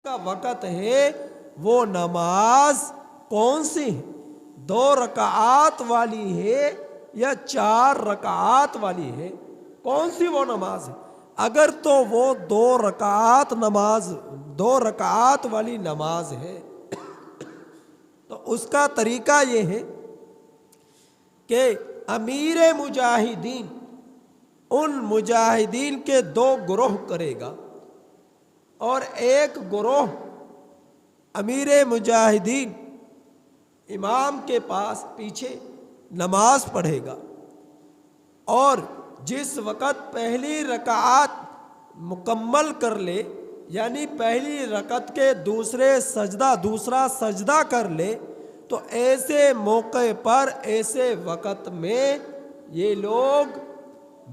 کا وقت ہے وہ نماز کون سی ہے؟ 2 رکعات والی ہے یا 4 رکعات والی ہے؟ کون سی وہ نماز ہے؟ اگر تو وہ 2 رکعات والی نماز ہے تو اس کا طریقہ یہ ہے کہ امیر مجاہدین ان مجاہدین کے 2 گروہ کرے گا، اور ایک گروہ امیر مجاہدین امام کے پاس پیچھے نماز پڑھے گا، اور جس وقت پہلی رکعت مکمل کر لے، یعنی پہلی رکعت کے دوسرا سجدہ کر لے، تو ایسے موقع پر ایسے وقت میں یہ لوگ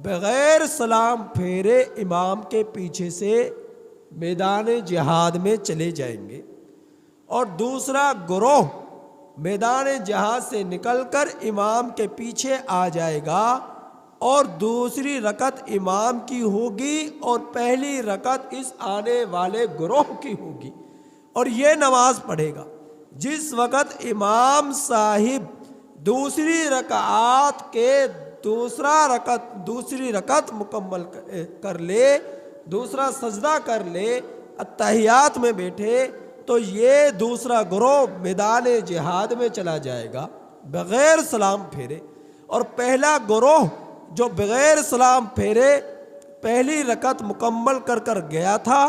بغیر سلام پھیرے امام کے پیچھے سے میدان جہاد میں چلے جائیں گے، اور دوسرا گروہ میدان جہاد سے نکل کر امام کے پیچھے آ جائے گا، اور دوسری رکعت امام کی ہوگی اور پہلی رکعت اس آنے والے گروہ کی ہوگی، اور یہ نماز پڑھے گا۔ جس وقت امام صاحب دوسری رکعت مکمل کر لے، دوسرا سجدہ کر لے، اتحیات میں بیٹھے، تو یہ دوسرا گروہ میدان جہاد میں چلا جائے گا بغیر سلام پھیرے، اور پہلا گروہ جو بغیر سلام پھیرے پہلی رکعت مکمل کر گیا تھا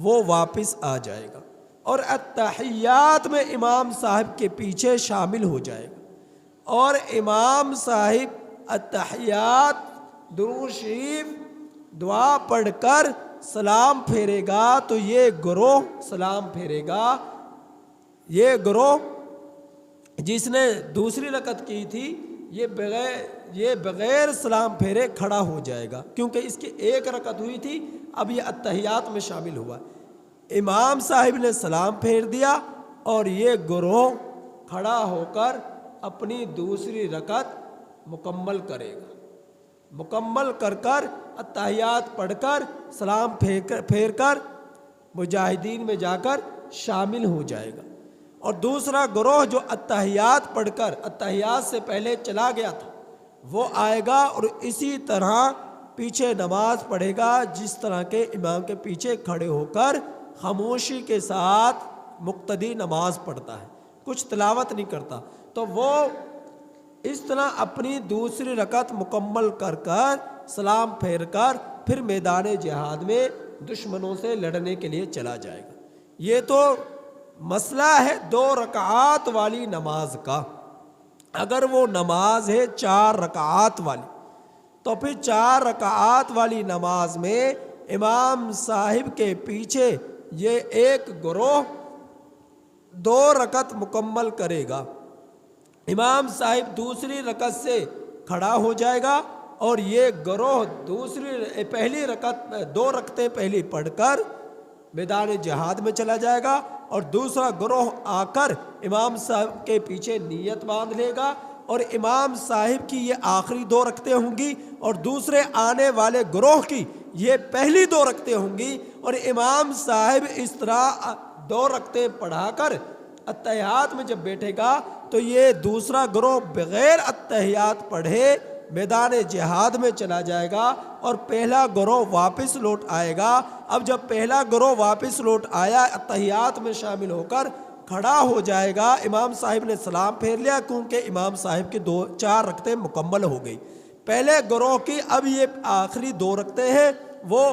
وہ واپس آ جائے گا، اور اتحیات میں امام صاحب کے پیچھے شامل ہو جائے گا، اور امام صاحب اتحیات درود شریف دعا پڑھ کر سلام پھیرے گا، تو یہ گروہ سلام پھیرے گا۔ یہ گروہ جس نے دوسری رکعت کی تھی یہ بغیر سلام پھیرے کھڑا ہو جائے گا، کیونکہ اس کی 1 رکعت ہوئی تھی، اب یہ اتحیات میں شامل ہوا۔ امام صاحب نے سلام پھیر دیا، اور یہ گروہ کھڑا ہو کر اپنی دوسری رکعت مکمل کرے گا، مکمل کر اتحیات پڑھ کر سلام پھیر کر مجاہدین میں جا کر شامل ہو جائے گا، اور دوسرا گروہ جو اتحیات پڑھ کر اتحیات سے پہلے چلا گیا تھا وہ آئے گا، اور اسی طرح پیچھے نماز پڑھے گا جس طرح کے امام کے پیچھے کھڑے ہو کر خاموشی کے ساتھ مقتدی نماز پڑھتا ہے، کچھ تلاوت نہیں کرتا۔ تو وہ اس طرح اپنی دوسری رکعت مکمل کر سلام پھیر کر پھر میدان جہاد میں دشمنوں سے لڑنے کے لیے چلا جائے گا۔ یہ تو مسئلہ ہے 2 رکعات والی نماز کا۔ اگر وہ نماز ہے 4 رکعات والی، تو پھر 4 رکعات والی نماز میں امام صاحب کے پیچھے یہ ایک گروہ 2 رکعت مکمل کرے گا، امام صاحب دوسری رکعت سے کھڑا ہو جائے گا، اور یہ گروہ پہلی رکعت 2 رکعتیں پہلی پڑھ کر میدان جہاد میں چلا جائے گا، اور دوسرا گروہ آ کر امام صاحب کے پیچھے نیت باندھ لے گا، اور امام صاحب کی یہ آخری 2 رکعتیں ہوں گی، اور دوسرے آنے والے گروہ کی یہ پہلی 2 رکعتیں ہوں گی، اور امام صاحب اس طرح 2 رکعتیں پڑھا کر اتحیات میں جب بیٹھے گا، تو یہ دوسرا گروہ بغیر اتحیات پڑھے میدان جہاد میں چلا جائے گا، اور پہلا گروہ واپس لوٹ آئے گا۔ اب جب پہلا گروہ واپس لوٹ آیا اتحیات میں شامل ہو کر کھڑا ہو جائے گا، امام صاحب نے سلام پھیر لیا، کیونکہ امام صاحب کی 4 رکعتیں مکمل ہو گئی۔ پہلے گروہ کی اب یہ آخری 2 رکعتیں ہیں، وہ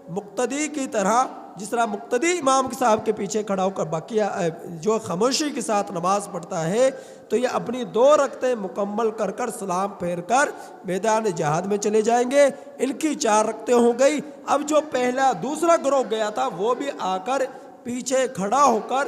مقتدی کی طرح جس طرح مقتدی امام صاحب کے پیچھے کھڑا ہو کر باقی جو خاموشی کے ساتھ نماز پڑھتا ہے، تو یہ اپنی 2 رکعتیں مکمل کر سلام پھیر کر میدان جہاد میں چلے جائیں گے۔ ان کی 4 رکعتیں ہو گئی۔ اب جو دوسرا گروہ گیا تھا وہ بھی آ کر پیچھے کھڑا ہو کر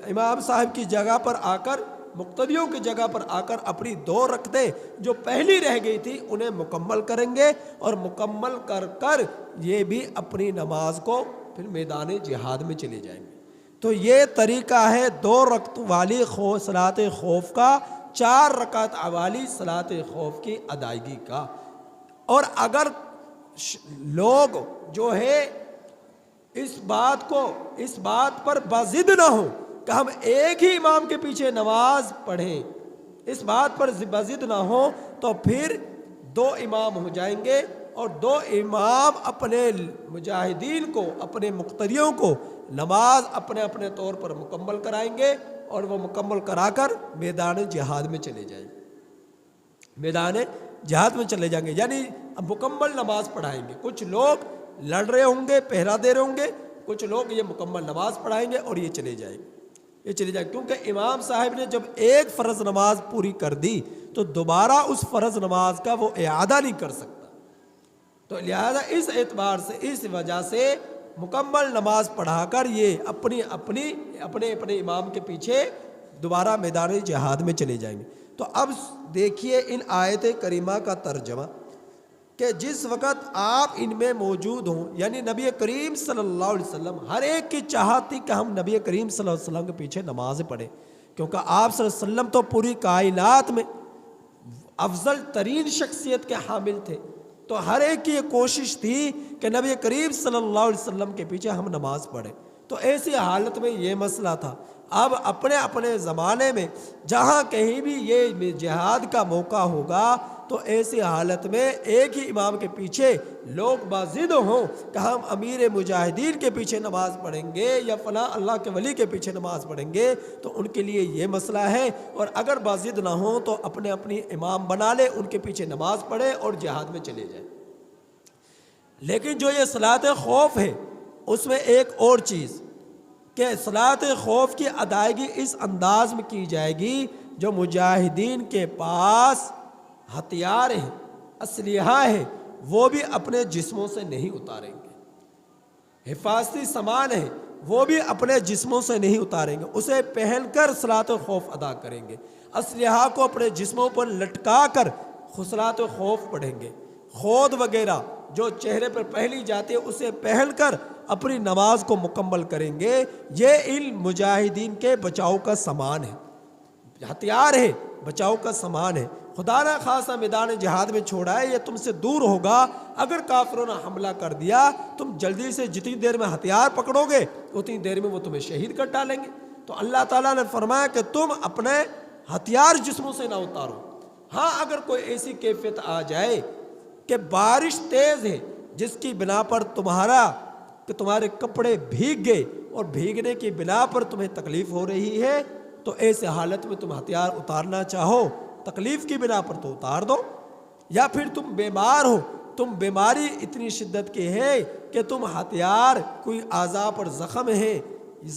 امام صاحب کی جگہ پر آ کر مقتدیوں کی جگہ پر آ کر اپنی 2 رکعتیں جو پہلی رہ گئی تھی انہیں مکمل کریں گے، اور مکمل کر یہ بھی اپنی نماز کو پھر میدان جہاد میں چلے جائیں گے۔ تو یہ طریقہ ہے 2 رکعت والی صلاۃ خوف کا، 4 رکعت والی صلاۃ خوف کی ادائیگی کا۔ اور اگر لوگ جو ہے اس بات پر بضد نہ ہو کہ ہم ایک ہی امام کے پیچھے نماز پڑھیں، اس بات پر بضد نہ ہو تو پھر 2 امام ہو جائیں گے، اور 2 امام اپنے مجاہدین کو، اپنے مقتدیوں کو نماز اپنے اپنے طور پر مکمل کرائیں گے، اور وہ مکمل کرا کر میدان جہاد میں چلے جائیں گے، میدان جہاد میں چلے جائیں گے، یعنی مکمل نماز پڑھائیں گے۔ کچھ لوگ لڑ رہے ہوں گے، پہرا دے رہے ہوں گے، کچھ لوگ یہ مکمل نماز پڑھائیں گے اور یہ چلے جائیں گے، کیونکہ امام صاحب نے جب ایک فرض نماز پوری کر دی تو دوبارہ اس فرض نماز کا وہ اعادہ نہیں کر سکتا، تو لہذا اس اعتبار سے، اس وجہ سے مکمل نماز پڑھا کر یہ اپنے امام کے پیچھے دوبارہ میدان جہاد میں چلے جائیں گے۔ تو اب دیکھیے ان آیت کریمہ کا ترجمہ کہ جس وقت آپ ان میں موجود ہوں، یعنی نبی کریم صلی اللہ علیہ وسلم، ہر ایک کی چاہت تھی کہ ہم نبی کریم صلی اللہ علیہ وسلم کے پیچھے نماز پڑھیں، کیونکہ آپ صلی اللہ علیہ وسلم تو پوری کائنات میں افضل ترین شخصیت کے حامل تھے، تو ہر ایک کی یہ کوشش تھی کہ نبی کریم صلی اللہ علیہ وسلم کے پیچھے ہم نماز پڑھیں۔ تو ایسی حالت میں یہ مسئلہ تھا۔ اب اپنے اپنے زمانے میں جہاں کہیں بھی یہ جہاد کا موقع ہوگا تو ایسی حالت میں ایک ہی امام کے پیچھے لوگ بازد ہوں کہ ہم امیر مجاہدین کے پیچھے نماز پڑھیں گے یا فلاں اللہ کے ولی کے پیچھے نماز پڑھیں گے، تو ان کے لیے یہ مسئلہ ہے، اور اگر بازد نہ ہوں تو اپنے اپنی امام بنا لے، ان کے پیچھے نماز پڑھے اور جہاد میں چلے جائیں۔ لیکن جو یہ صلاۃ خوف ہے، اس میں ایک اور چیز کہ صلاۃ خوف کی ادائیگی اس انداز میں کی جائے گی جو مجاہدین کے پاس ہتھیار ہیں، اسلحہ ہے، وہ بھی اپنے جسموں سے نہیں اتاریں گے، حفاظتی سامان ہے وہ بھی اپنے جسموں سے نہیں اتاریں گے، اسے پہن کر صلاۃ خوف ادا کریں گے، اسلحہ کو اپنے جسموں پر لٹکا کر صلاۃ خوف پڑھیں گے، خود وغیرہ جو چہرے پر پہلی جاتی ہے اسے پہن کر اپنی نماز کو مکمل کریں گے۔ یہ ان مجاہدین کے بچاؤ کا سامان ہے، ہتھیار ہے، بچاؤ کا سامان ہے۔ خدا نہ خاصا میدان جہاد میں چھوڑا ہے، یہ تم سے دور ہوگا، اگر کافروں نے حملہ کر دیا تم جلدی سے جتنی دیر میں ہتھیار پکڑو گے اتنی دیر میں وہ تمہیں شہید کر ڈالیں گے۔ تو اللہ تعالیٰ نے فرمایا کہ تم اپنے ہتھیار جسموں سے نہ اتارو۔ ہاں اگر کوئی ایسی کیفیت آ جائے کہ بارش تیز ہے جس کی بنا پر تمہارے کپڑے بھیگ گئے اور بھیگنے کی بنا پر تمہیں تکلیف ہو رہی ہے، تو ایسے حالت میں تم ہتھیار اتارنا چاہو، تکلیف کی بنا پر تو اتار دو، یا پھر تم بیمار ہو، تم بیماری اتنی شدت کی ہے کہ تم ہتھیار کوئی اعضاء پر زخم ہے،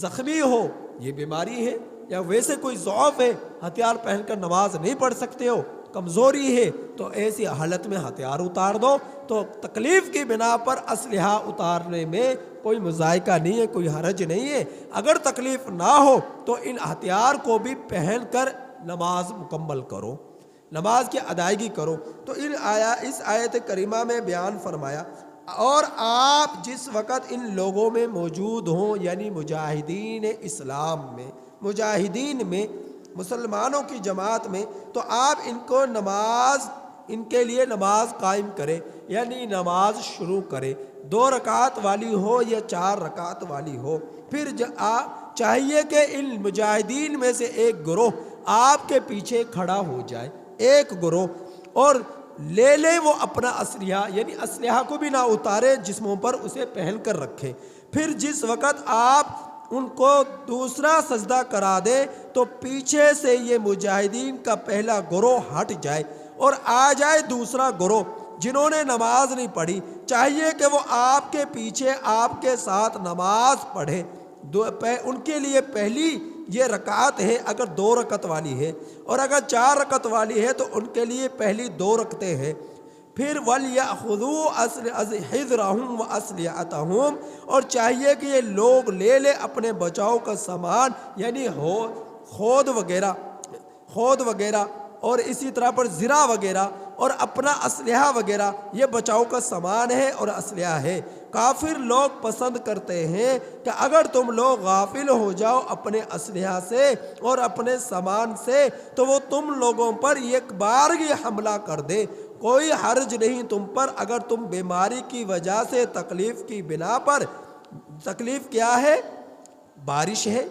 زخمی ہو، یہ بیماری ہے، یا ویسے کوئی ضعف ہے، ہتھیار پہن کر نماز نہیں پڑھ سکتے ہو، کمزوری ہے، تو ایسی حالت میں ہتھیار اتار دو۔ تو تکلیف کی بنا پر اسلحہ اتارنے میں کوئی مذائقہ نہیں ہے، کوئی حرج نہیں ہے۔ اگر تکلیف نہ ہو تو ان ہتھیار کو بھی پہن کر نماز مکمل کرو، نماز کی ادائیگی کرو۔ تو اس آیت کریمہ میں بیان فرمایا، اور آپ جس وقت ان لوگوں میں موجود ہوں، یعنی مجاہدین اسلام میں، مجاہدین میں، مسلمانوں کی جماعت میں، تو آپ ان کے لیے نماز قائم کرے، یعنی نماز شروع کرے، 2 رکعت والی ہو یا 4 رکعت والی ہو۔ پھر چاہیے کہ ان مجاہدین میں سے ایک گروہ آپ کے پیچھے کھڑا ہو جائے، ایک گروہ، اور لے لے وہ اپنا اسلحہ، یعنی اسلحہ کو بھی نہ اتارے، جسموں پر اسے پہن کر رکھے۔ پھر جس وقت آپ ان کو دوسرا سجدہ کرا دے تو پیچھے سے یہ مجاہدین کا پہلا گروہ ہٹ جائے اور آ جائے دوسرا گروہ جنہوں نے نماز نہیں پڑھی۔ چاہیے کہ وہ آپ کے پیچھے آپ کے ساتھ نماز پڑھے، ان کے لیے پہلی یہ رکعت ہے اگر 2 رکعت والی ہے، اور اگر 4 رکعت والی ہے تو ان کے لیے پہلی 2 رکعتیں ہیں۔ پھر وَلْيَأْخُذُوا حِذْرَهُمْ وَأَسْلِحَتَهُمْ، اور چاہیے کہ یہ لوگ لے لے اپنے بچاؤ کا سامان، یعنی خود وغیرہ اور اسی طرح پر زرہ وغیرہ اور اپنا اسلحہ وغیرہ، یہ بچاؤ کا سامان ہے اور اسلحہ ہے۔ کافر لوگ پسند کرتے ہیں کہ اگر تم لوگ غافل ہو جاؤ اپنے اسلحہ سے اور اپنے سامان سے تو وہ تم لوگوں پر ایک بارگی حملہ کر دے۔ کوئی حرج نہیں تم پر، اگر تم بیماری کی وجہ سے، تکلیف کی بنا پر تکلیف کیا ہے؟ بارش ہے،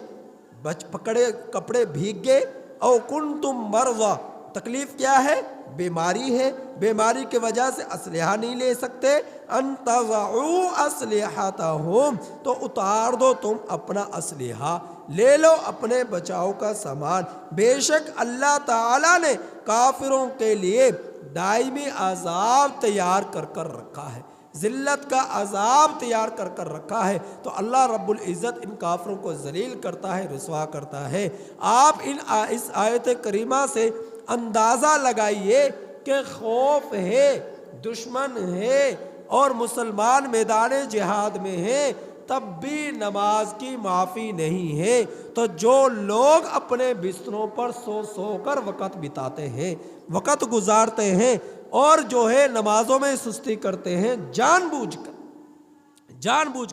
پکڑے کپڑے بھیگ گئے، او کنتم مرضی، تکلیف کیا ہے؟ بیماری ہے، بیماری کی وجہ سے اسلحہ نہیں لے سکتے، ان تضعوا اسلحتہم، تو اتار دو تم اپنا اسلحہ، لے لو اپنے بچاؤ کا سامان۔ بے شک اللہ تعالیٰ نے کافروں کے لیے دائمی عذاب تیار کر کر رکھا ہے، ذلت کا عذاب تیار کر کر رکھا ہے۔ تو اللہ رب العزت ان کافروں کو ذلیل کرتا ہے، رسوا کرتا ہے۔ آپ اس آیت کریمہ سے اندازہ لگائیے کہ خوف ہے، دشمن ہے اور مسلمان میدان جہاد میں ہیں، تب بھی نماز کی معافی نہیں ہے۔ تو جو لوگ اپنے بستروں پر سو سو کر وقت بتاتے ہیں، وقت گزارتے ہیں، اور جو ہے نمازوں میں سستی کرتے ہیں جان بوجھ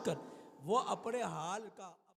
کر، وہ اپنے حال کا